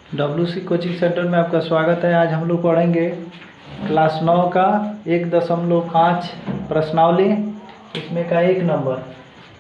WC coaching centre में आपका स्वागत है। आज हम लोग पढ़ेंगे क्लास 9 का 1.5 प्रश्नावली, इसमें का 1 नंबर।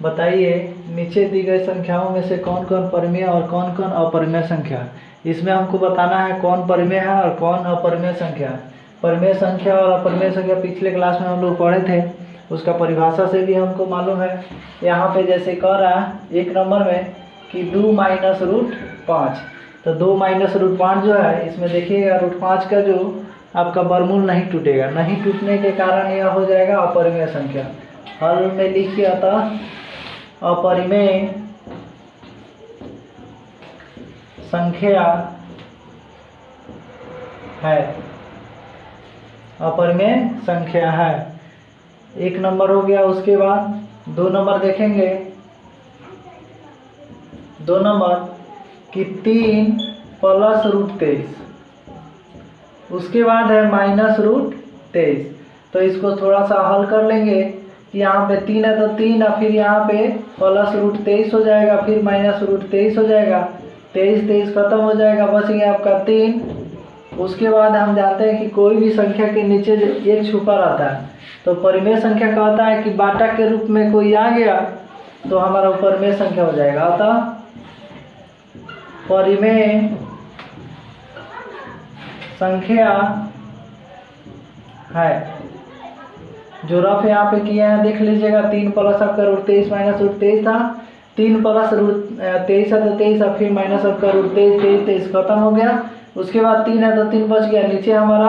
बताइए नीचे दी गई संख्याओं में से कौन कौन परिमेय और कौन कौन अपरिमेय संख्या। इसमें हमको बताना है कौन परिमेय है और कौन अपरिमेय संख्या है। परिमेय संख्या और अपरिमेय संख्या पिछले क्लास में हम लोग पढ़े थे, उसका परिभाषा से भी हमको मालूम है। यहाँ पे जैसे कह रहा है 1 नंबर में कि 2 माइनस रूट 5, तो 2 माइनस रूट 5 जो है, इसमें देखिएगा रूट 5 का जो आपका वर्गमूल नहीं टूटेगा, नहीं टूटने के कारण यह हो जाएगा अपरिमेय संख्या। हल में लिखिए अतः अपरिमेय संख्या है, अपरिमेय संख्या है। 1 नंबर हो गया। उसके बाद 2 नंबर देखेंगे। 2 नंबर कि 3 प्लस रूट 23, उसके बाद है माइनस रूट 23। तो इसको थोड़ा सा हल कर लेंगे कि यहाँ पे 3 है तो 3 और फिर यहाँ पे प्लस रूट 23 हो जाएगा, फिर माइनस रूट 23 हो जाएगा, 23 खत्म हो जाएगा, बच गया आपका 3। उसके बाद हम जानते हैं कि कोई भी संख्या के नीचे एक छुपा रहता है, तो परिमेय संख्या कहता है कि बाटा के रूप में कोई आ गया तो हमारा परिमेय संख्या हो जाएगा। अतः परिमेय संख्या है। जो रफ यहाँ पे किया है देख लीजिएगा। 3 प्लस आपका रूट 23 माइनस रूट 23 था, 3 प्लस रूट 23 है तो 23 और फिर माइनस आपका रूट 23 खत्म हो गया। उसके बाद 3 है तो 3 बच गया, नीचे हमारा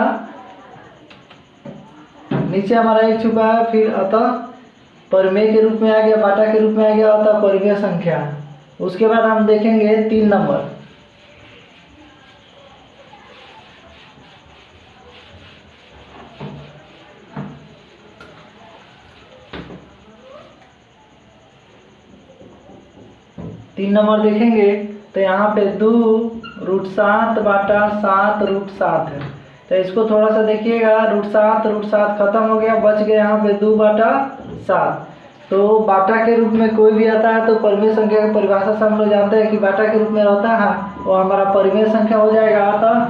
1 छुपा है, फिर अतः परिमेय के रूप में आ गया, बाटा के रूप में आ गया, अतः परिमेय संख्या। उसके बाद हम देखेंगे 3 नंबर। तीन नंबर देखेंगे तो यहाँ पे 2 रूट 7 बाटा 7 रूट 7 है। तो इसको थोड़ा सा देखिएगा, रूट 7 खत्म हो गया, बच गया यहाँ पे 2 बाटा 7। तो बाटा के रूप में कोई भी आता है तो परिमेय संख्या की परिभाषा से हम लोग जानते हैं कि बाटा के रूप में रहता है वो हमारा परिमेय संख्या हो जाएगा। अतः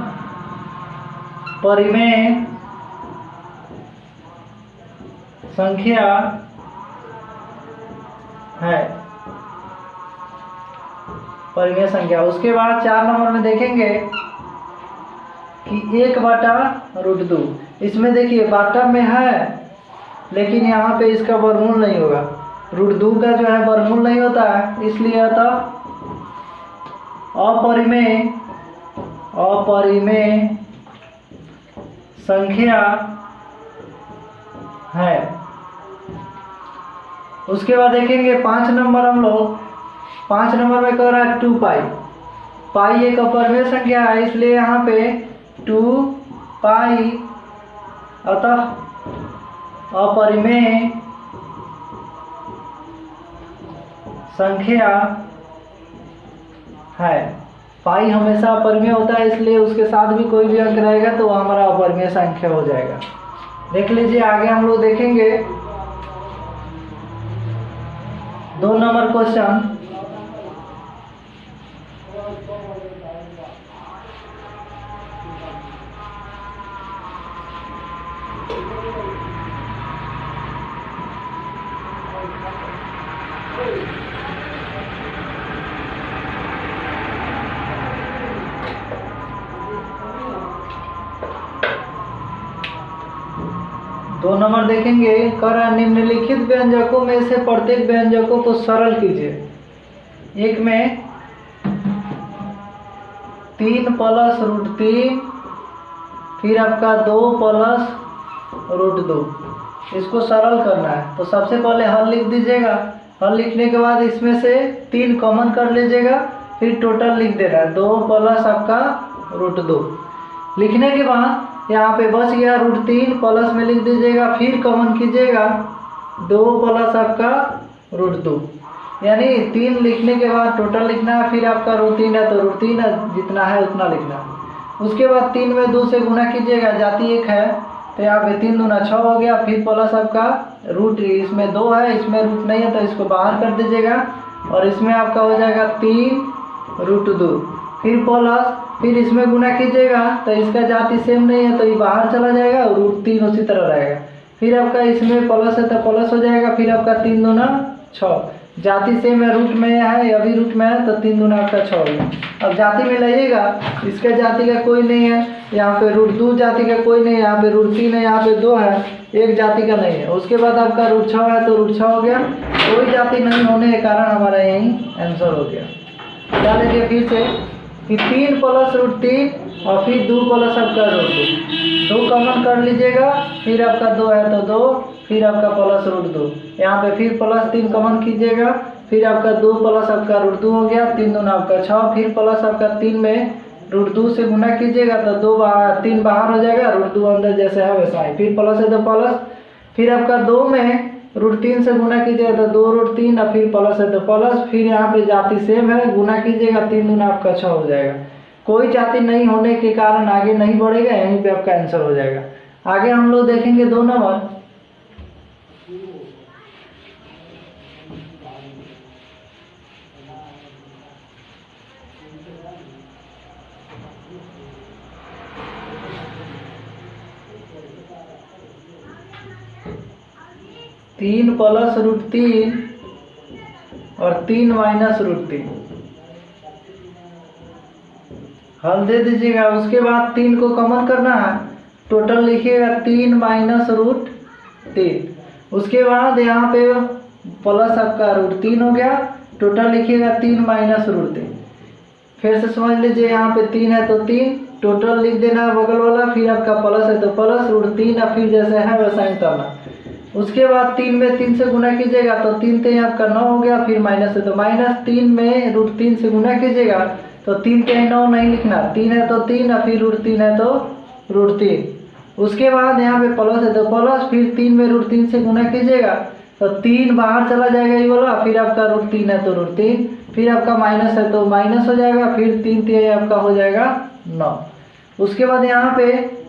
परिमेय संख्या है, परिमेय संख्या। उसके बाद 4 नंबर में देखेंगे कि 1 बाटा रूट 2। इसमें देखिए बाटा में है लेकिन यहाँ पे इसका वर्गमूल नहीं होगा, रूट 2 का जो है वर्गमूल नहीं होता है, इसलिए आता अपरिमेय संख्या है। उसके बाद देखेंगे 5 नंबर। हम लोग 5 नंबर में कह रहा है 2 पाई। पाई एक अपरिमेय संख्या है, इसलिए यहाँ पे 2 पाई अतः अपरिमेय संख्या है। पाई हमेशा अपरिमेय होता है, इसलिए उसके साथ भी कोई भी अंक रहेगा तो वह हमारा अपरिमेय संख्या हो जाएगा। देख लीजिए आगे हम लोग देखेंगे 2 नंबर क्वेश्चन। दो नंबर देखेंगे, कह रहा है निम्नलिखित व्यंजकों में से प्रत्येक व्यंजकों को सरल कीजिए। एक में 3 प्लस रूट 3, फिर आपका 2 प्लस रूट 2, इसको सरल करना है। तो सबसे पहले हल लिख दीजिएगा। हल लिखने के बाद इसमें से 3 कॉमन कर लीजिएगा, फिर टोटल लिख देना है 2 प्लस आपका रूट 2। लिखने के बाद यहाँ पे बच गया रूट 3, प्लस में लिख दीजिएगा, फिर कॉमन कीजिएगा 2 प्लस आपका रूट 2, यानी 3 लिखने के बाद टोटल लिखना है, फिर आपका रूट 3 है तो रूट 3 जितना है उतना लिखना है। उसके बाद 3 में 2 से गुना कीजिएगा, जाती 1 है तो यहाँ पे 3 दूना 6 हो गया, फिर प्लस आपका रूट, इसमें 2 है इसमें रूट नहीं है तो इसको बाहर कर दीजिएगा, और इसमें आपका हो जाएगा 3 रूट 2, फिर प्लस, फिर इसमें गुना कीजिएगा तो इसका जाति सेम नहीं है तो ये बाहर चला जाएगा और रूट 3 उसी तरह रहेगा। फिर आपका इसमें प्लस है तो प्लस हो जाएगा, फिर आपका 3 दूना 6, जाति सेम है, रूट में है, अभी रूट में है तो 3 दूना आपका 6 हो गया। अब जाति में लाइएगा, इसका जाति का कोई नहीं है, यहाँ पे रूट 2 जाति का कोई नहीं है, यहाँ पे रूट 3 है, यहाँ पे 2 है, एक जाति का नहीं है। उसके बाद आपका रूट 6 है तो रूट 6 हो गया, कोई जाति नहीं होने के कारण हमारा यही आंसर हो गया। क्या लीजिए फिर से कि 3 प्लस रूट 3 और फिर 2 प्लस आपका रूट 2 कॉमन कर लीजिएगा, फिर आपका 2 है तो 2, फिर आपका प्लस रूट 2, यहाँ पे फिर प्लस 3 कॉमन कीजिएगा, फिर आपका 2 प्लस आपका रूट 2 हो गया, 3 दूना आपका 6, फिर प्लस आपका 3 में रूट 2 से गुना कीजिएगा तो 3 बाहर हो जाएगा, रूट 2 अंदर जैसे है वैसा ही, फिर प्लस है तो प्लस, फिर आपका 2 में रूट 3 से गुना कीजिएगा तो 2 रूट 3 और फिर प्लस है तो प्लस, फिर यहाँ पे जाति सेम है, गुना कीजिएगा 3 दूना आपका 6 हो जाएगा। कोई जाति नहीं होने के कारण आगे नहीं बढ़ेगा, यहीं पे आपका आंसर हो जाएगा। आगे हम लोग देखेंगे 2 नंबर। तीन प्लस रूट 3 और 3 माइनस रूट 3 हल दे दीजिएगा। उसके बाद 3 को कॉमन करना है, टोटल लिखिएगा 3 माइनस रूट 3। उसके बाद यहाँ पे प्लस आपका रूट 3 हो गया, टोटल लिखिएगा 3 माइनस रूट 3। फिर से समझ लीजिए, यहाँ पे 3 है तो 3, टोटल लिख देना है बगल वाला, फिर आपका प्लस है तो प्लस रूट 3 और फिर जैसे है वैसा ही करना। उसके बाद 3 में 3 से गुना कीजिएगा तो 3 3 आपका 9 हो गया, फिर माइनस है तो माइनस, 3 में रूट 3 से गुना कीजिएगा तो 3 3 9 नहीं लिखना, 3 है तो 3 और फिर रूट 3 है तो रूट 3। उसके बाद यहाँ पे प्लस है तो प्लस, फिर 3 में रूट 3 से गुना कीजिएगा तो 3 बाहर चला जाएगा ये वाला, फिर आपका रूट 3 है तो रूट 3, फिर आपका माइनस है तो माइनस हो जाएगा, फिर 3 3 आपका हो जाएगा 9। उसके बाद यहाँ पे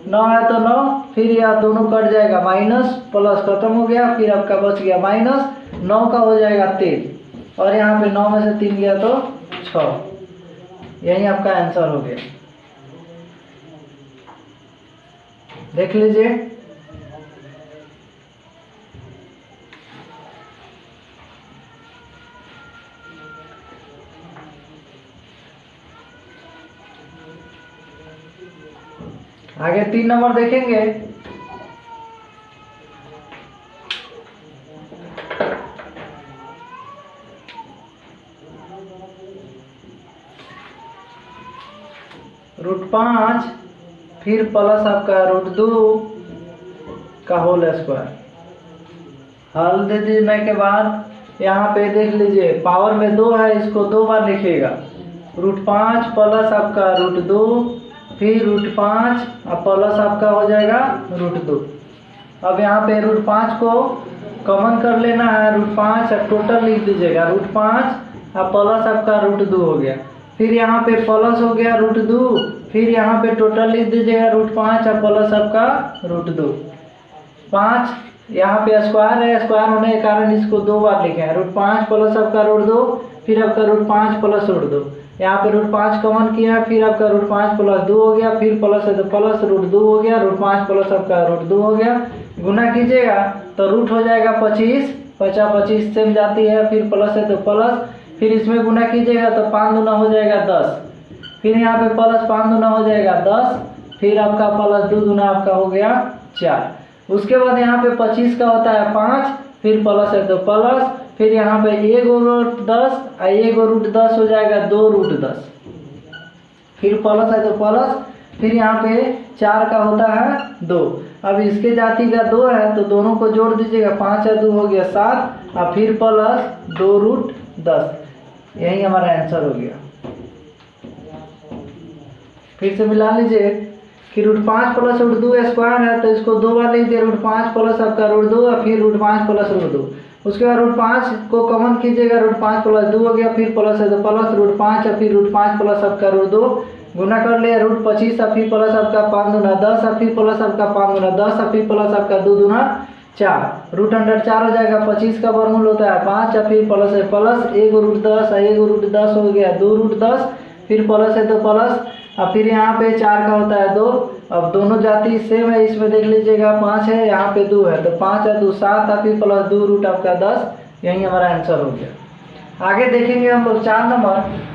9 है तो 9, फिर यह दोनों कट जाएगा, माइनस प्लस खत्म हो गया, फिर आपका बच गया माइनस, 9 का हो जाएगा 3 और यहाँ पे 9 में से 3 गया तो 6। यही आपका आंसर हो गया। देख लीजिए आगे 3 नंबर देखेंगे। रूट 5 फिर प्लस आपका रूट 2 का होल स्क्वायर। हल दे देने के बाद यहाँ पे देख लीजिए, पावर में 2 है, इसको 2 बार लिखिएगा। रूट 5 प्लस आपका रूट 2, फिर रूट 5 और प्लस आपका हो जाएगा रूट 2। अब यहाँ पे रूट 5 को कॉमन कर लेना है, रूट 5 और टोटल लिख दीजिएगा, रूट 5 और प्लस आपका रूट 2 हो गया, फिर यहाँ पे प्लस हो गया रूट 2, फिर यहाँ पे टोटल लिख दीजिएगा रूट 5 और प्लस आपका रूट 2। 5 यहाँ पे स्क्वायर है, स्क्वायर होने के कारण इसको 2 बार लिखे हैं, रूट 5 प्लस आपका रूट 2, फिर आपका रूट 5 प्लस रूट 2। यहाँ पे रूट 5 कॉमन किया, फिर आपका रूट 5 प्लस 2 हो गया, फिर प्लस है तो प्लस रूट 2 हो गया, रूट 5 प्लस आपका रूट 2 हो गया, गुना कीजिएगा तो रूट हो जाएगा 25, 50 25 सेम जाती है, फिर प्लस है तो प्लस, फिर इसमें गुना कीजिएगा तो 5 दूना हो जाएगा 10, फिर यहाँ पे प्लस 5 दूना हो जाएगा 10, फिर आपका प्लस 2 दूना आपका हो गया 4। उसके बाद यहाँ पे 25 का होता है 5, फिर प्लस है तो प्लस, फिर यहाँ पे 1 रूट 10 और 1 रूट 10 हो जाएगा 2 रूट 10, फिर प्लस है तो प्लस, फिर यहाँ पे 4 का होता है 2। अब इसके जाति का 2 है तो दोनों को जोड़ दीजिएगा, 5 और 2 हो गया 7 और फिर प्लस 2 रूट 10। यही हमारा आंसर हो गया। फिर से मिला लीजिए कि रूट 5 प्लस रूट 2 स्क्वायर है तो इसको 2 बार लिख दिए, रूट 5 प्लस आपका रूट 2 और फिर रूट 5 प्लस रूट 2। उसके बाद रूट 5 को कॉमन कीजिएगा, रूट 5 प्लस 2 हो गया, फिर प्लस है तो प्लस रूट 5 और फिर रूट 5 प्लस आपका रूट 2, गुना कर लिया रूट 25 और फिर प्लस आपका 5 दूना 10 और फिर प्लस आपका 5 दूना 10 और फिर प्लस आपका 2 दूना 4, रूट अंडर 4 हो जाएगा, 25 का वर्गमूल होता है 5 और फिर प्लस है प्लस 1 रूट 10 और 1 रूट 10 हो गया 2 रूट 10, फिर प्लस है तो प्लस, और फिर यहाँ पे 4 का होता है 2। अब दोनों जाति सेम है, इसमें देख लीजिएगा 5 है, यहाँ पे 2 है, तो 5 और 2 7, और फिर प्लस 2 रूट आपका 10। यही हमारा आंसर हो गया। आगे देखेंगे हम लोग 4 नंबर।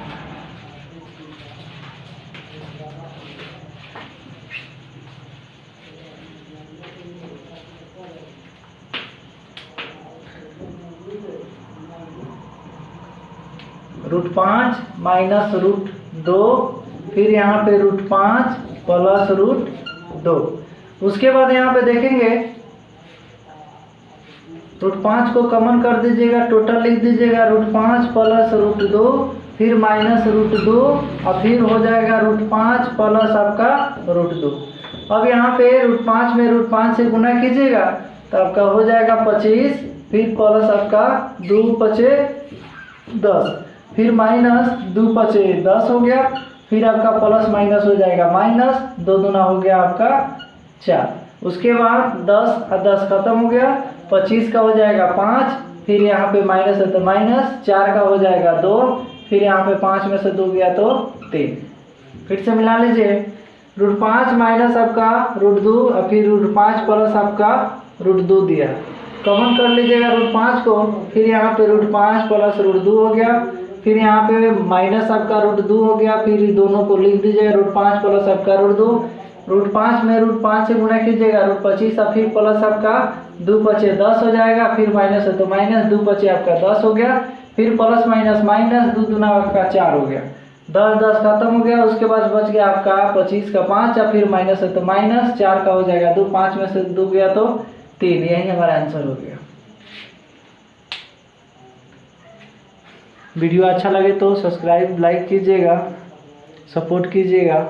√5 माइनस √2, फिर यहाँ पे √5 प्लस √2। उसके बाद यहाँ पे देखेंगे √5 को कॉमन कर दीजिएगा, टोटल लिख दीजिएगा √5 प्लस √2, फिर माइनस √2, और फिर हो जाएगा √5 प्लस आपका √2। अब यहाँ पे √5 में √5 से गुना कीजिएगा तो आपका हो जाएगा 25, फिर प्लस आपका 2 पचे 10, फिर माइनस 2 पचे 10 हो गया, फिर आपका प्लस माइनस हो जाएगा माइनस, 2 दूना हो गया आपका 4। उसके बाद 10 और 10 खत्म हो गया, 25 का हो जाएगा 5, फिर यहाँ पे माइनस है तो माइनस, 4 का हो जाएगा 2, फिर यहाँ पे 5 में से 2 गया तो 3। फिर से मिला लीजिए, √5 माइनस आपका √2, और फिर √5 प्लस आपका √2 दिया, कॉमन कर लीजिएगा √5 को, फिर यहाँ पे √5 प्लस √2 हो गया, फिर यहाँ पे माइनस आपका √2 हो गया, फिर दोनों को लिख दीजिएगा √5 प्लस आपका √2। √5 में √5 से गुना कीजिएगा √25, और फिर प्लस आपका 2 पचे 10 हो जाएगा, फिर माइनस है तो माइनस, 2 पचे आपका 10 हो गया, फिर प्लस माइनस माइनस, 2 दूना आपका 4 हो गया, 10 10 खत्म हो गया। उसके बाद बच गया आपका 25 का 5, और फिर माइनस है तो माइनस, 4 का हो जाएगा 2, 5 में से 2 गया तो 3। यही हमारा आंसर हो गया। वीडियो अच्छा लगे तो सब्सक्राइब लाइक कीजिएगा, सपोर्ट कीजिएगा।